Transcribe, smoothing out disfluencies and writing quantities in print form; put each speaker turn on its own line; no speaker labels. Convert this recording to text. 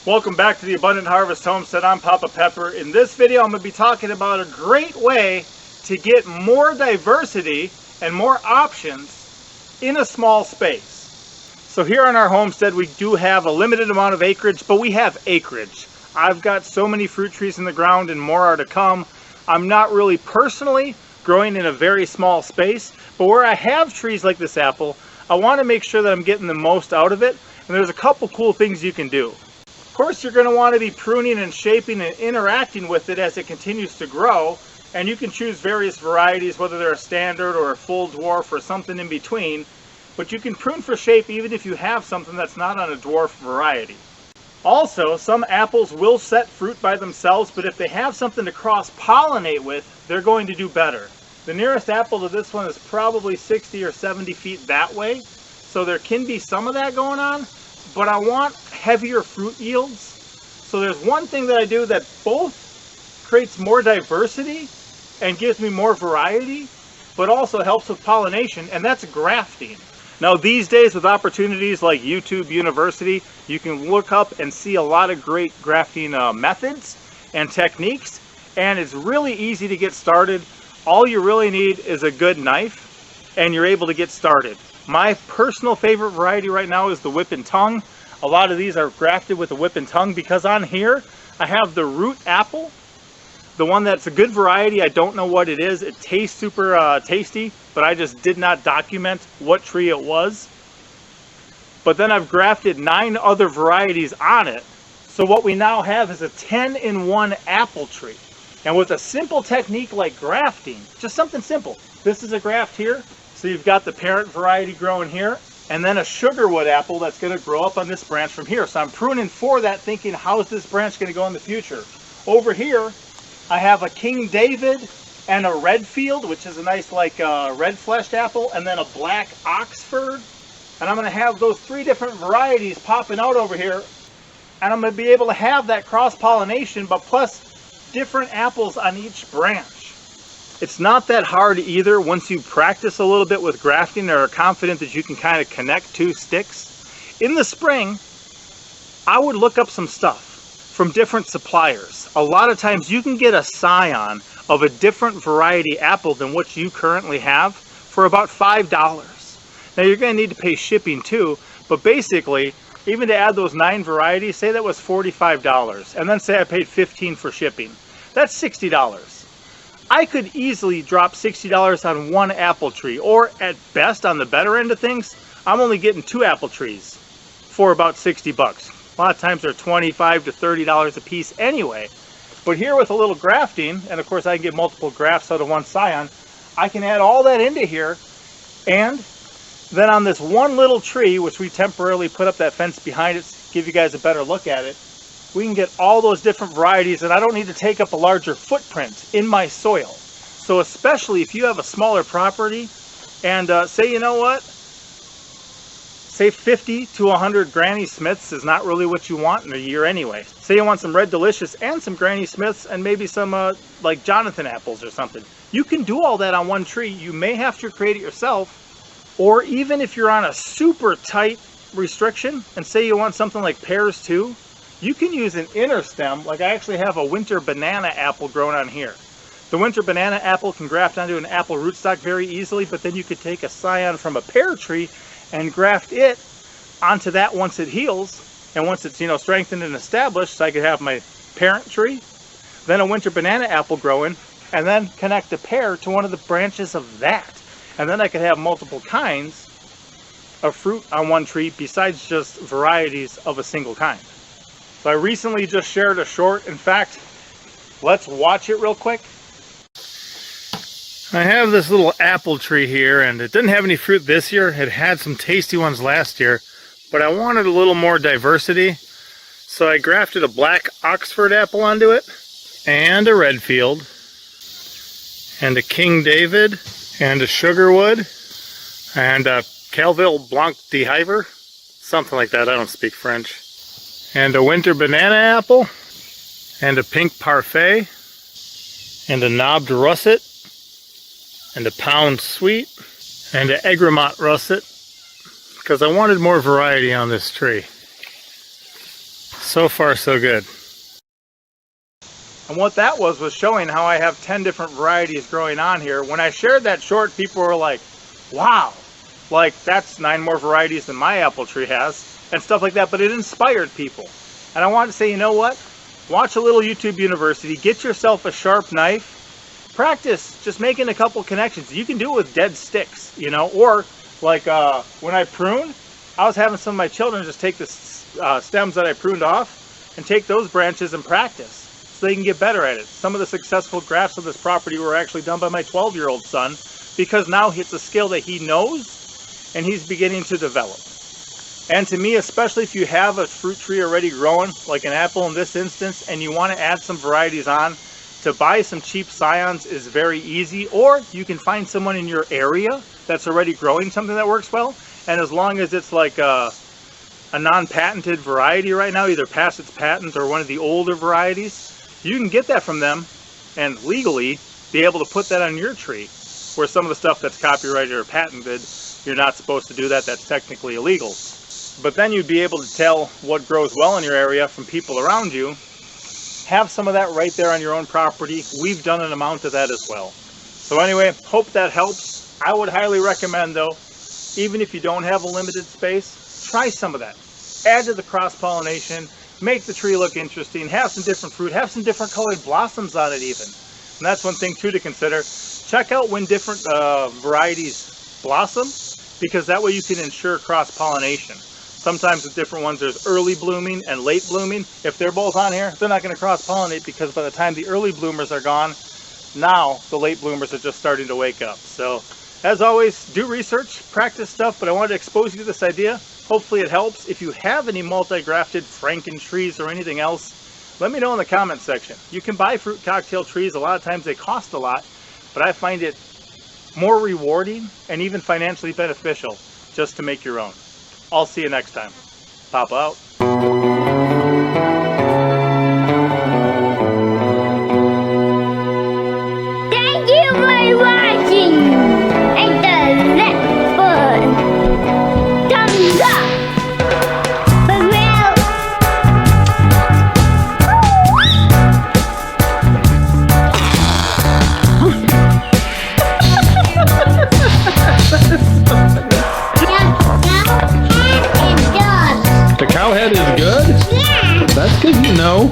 Welcome back to the Abundant Harvest Homestead. I'm Papa Pepper. In this video, I'm going to be talking about a great way to get more diversity and more options in a small space. So here on our homestead, we do have a limited amount of acreage, but we have acreage. I've got so many fruit trees in the ground and more are to come. I'm not really personally growing in a very small space, but where I have trees like this apple, I want to make sure that I'm getting the most out of it. And there's a couple cool things you can do. Of course, you're going to want to be pruning and shaping and interacting with it as it continues to grow, and you can choose various varieties, whether they're a standard or a full dwarf or something in between, but you can prune for shape even if you have something that's not on a dwarf variety. Also, some apples will set fruit by themselves, but if they have something to cross-pollinate with, they're going to do better. The nearest apple to this one is probably 60 or 70 feet that way, so there can be some of that going on. But I want heavier fruit yields. So there's one thing that I do that both creates more diversity and gives me more variety, but also helps with pollination, and that's grafting. Now these days with opportunities like YouTube University, you can look up and see a lot of great grafting methods and techniques, and it's really easy to get started. All you really need is a good knife, and you're able to get started. My personal favorite variety right now is the whip and tongue. A lot of these are grafted with the whip and tongue because on here I have the root apple, the one that's a good variety. I don't know what it is. It tastes super tasty, but I just did not document what tree it was. But then I've grafted 9 other varieties on it. So what we now have is a 10-in-1 apple tree. And with a simple technique like grafting, just something simple. This is a graft here. So you've got the parent variety growing here, and then a sugarwood apple that's going to grow up on this branch from here. So I'm pruning for that, thinking, how is this branch going to go in the future? Over here, I have a King David and a Redfield, which is a nice red-fleshed apple, and then a black Oxford. And I'm going to have those 3 different varieties popping out over here, and I'm going to be able to have that cross-pollination, but plus different apples on each branch. It's not that hard either once you practice a little bit with grafting or are confident that you can kind of connect 2 sticks. In the spring, I would look up some stuff from different suppliers. A lot of times you can get a scion of a different variety apple than what you currently have for about $5. Now you're going to need to pay shipping too, but basically, even to add those 9 varieties, say that was $45, and then say I paid $15 for shipping. That's $60. I could easily drop $60 on 1 apple tree, or at best, on the better end of things, I'm only getting 2 apple trees for about 60 bucks. A lot of times they're $25 to $30 a piece anyway. But here with a little grafting, and of course I can get multiple grafts out of 1 scion, I can add all that into here, and then on this one little tree, which we temporarily put up that fence behind it to give you guys a better look at it, we can get all those different varieties, and I don't need to take up a larger footprint in my soil. So especially if you have a smaller property and say, you know what, say 50 to 100 Granny Smiths is not really what you want in a year anyway. Say you want some Red Delicious and some Granny Smiths and maybe some like Jonathan apples or something. You can do all that on 1 tree. You may have to create it yourself, or even if you're on a super tight restriction and say you want something like pears too, you can use an inner stem. Like I actually have a winter banana apple growing on here. The winter banana apple can graft onto an apple rootstock very easily, but then you could take a scion from a pear tree and graft it onto that once it heals. And once it's, strengthened and established, so I could have my parent tree, then a winter banana apple growing, and then connect the pear to one of the branches of that. And then I could have multiple kinds of fruit on 1 tree besides just varieties of a single kind. So I recently just shared a short. In fact, let's watch it real quick. I have this little apple tree here, and it didn't have any fruit this year. It had some tasty ones last year, but I wanted a little more diversity. So I grafted a black Oxford apple onto it, and a Redfield, and a King David, and a Sugarwood, and a Calville Blanc de Hiver, something like that. I don't speak French. And a winter banana apple, and a pink parfait, and a knobbed russet, and a pound sweet, and an Egremont russet, because I wanted more variety on this tree. So far, so good. And what that was showing how I have 10 different varieties growing on here. When I shared that short, people were like, wow, like that's 9 more varieties than my apple tree has, and stuff like that. But it inspired people. And I wanted to say, you know what? Watch a little YouTube University, get yourself a sharp knife, practice just making a couple connections. You can do it with dead sticks, you know, or like when I prune, I was having some of my children just take the stems that I pruned off and take those branches and practice so they can get better at it. Some of the successful grafts of this property were actually done by my 12-year-old son, because now it's a skill that he knows and he's beginning to develop. And to me, especially if you have a fruit tree already growing, like an apple in this instance, and you want to add some varieties on, to buy some cheap scions is very easy, or you can find someone in your area that's already growing something that works well. And as long as it's like a non-patented variety right now, either past its patent or one of the older varieties, you can get that from them and legally be able to put that on your tree, where some of the stuff that's copyrighted or patented, you're not supposed to do that. That's technically illegal. But then you'd be able to tell what grows well in your area from people around you. Have some of that right there on your own property. We've done an amount of that as well. So anyway, hope that helps. I would highly recommend though, even if you don't have a limited space, try some of that. Add to the cross-pollination, make the tree look interesting, have some different fruit, have some different colored blossoms on it even. And that's one thing too to consider. Check out when different varieties blossom, because that way you can ensure cross-pollination. Sometimes with different ones, there's early blooming and late blooming. If they're both on here, they're not going to cross-pollinate, because by the time the early bloomers are gone, now the late bloomers are just starting to wake up. So, as always, do research, practice stuff, but I wanted to expose you to this idea. Hopefully it helps. If you have any multi-grafted Franken trees or anything else, let me know in the comment section. You can buy fruit cocktail trees. A lot of times they cost a lot, but I find it more rewarding and even financially beneficial just to make your own. I'll see you next time. Papa out.
Thank you for watching. And the next one. Thumbs up. But well.
The cow head is good?
Yeah.
That's good, you know.